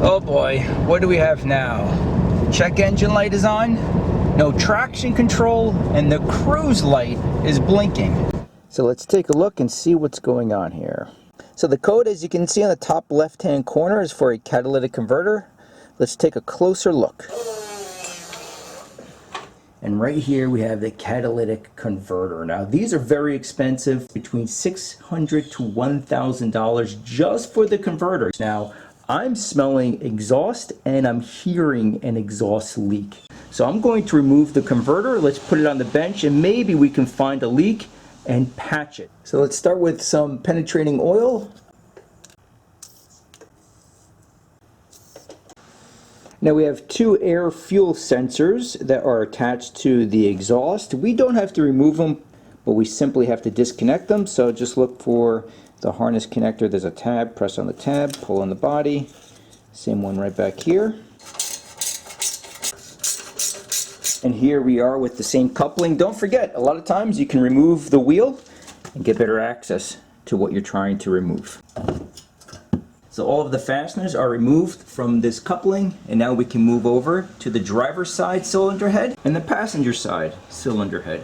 Oh boy, what do we have now? Check engine light is on, no traction control, and the cruise light is blinking. So let's take a look and see what's going on here. So the code, as you can see on the top left-hand corner, is for a catalytic converter. Let's take a closer look. And right here we have the catalytic converter. Now these are very expensive, between $600 to $1,000 just for the converter. Now I'm smelling exhaust and I'm hearing an exhaust leak. So I'm going to remove the converter. Let's put it on the bench and maybe we can find a leak and patch it. So let's start with some penetrating oil. Now we have two air fuel sensors that are attached to the exhaust. We don't have to remove them, but we simply have to disconnect them. So just look for the harness connector. There's a tab, press on the tab, pull on the body. Same one right back here. And here we are with the same coupling. Don't forget, a lot of times you can remove the wheel and get better access to what you're trying to remove. So all of the fasteners are removed from this coupling, and now we can move over to the driver's side cylinder head and the passenger side cylinder head.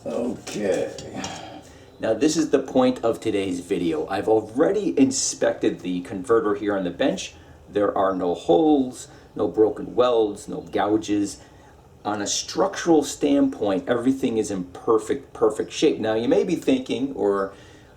Okay. Now this is the point of today's video. I've already inspected the converter here on the bench. There are no holes, no broken welds, no gouges. On a structural standpoint, everything is in perfect shape. Now you may be thinking, or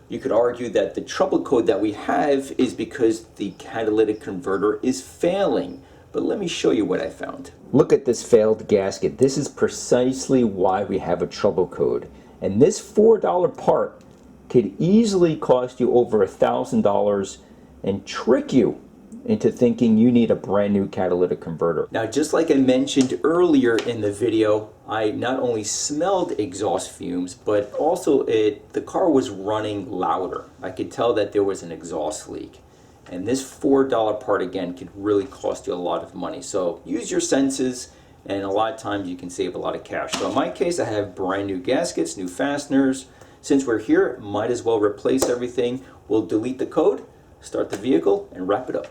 you could argue, that the trouble code that we have is because the catalytic converter is failing. But let me show you what I found. Look at this failed gasket. This is precisely why we have a trouble code. And this $4 part could easily cost you over $1,000 and trick you into thinking you need a brand new catalytic converter. Now, just like I mentioned earlier in the video, I not only smelled exhaust fumes, but also the car was running louder. I could tell that there was an exhaust leak. And this $4 part, again, could really cost you a lot of money. So use your senses, and a lot of times you can save a lot of cash. So in my case, I have brand new gaskets, new fasteners. Since we're here, might as well replace everything. We'll delete the code, start the vehicle, and wrap it up.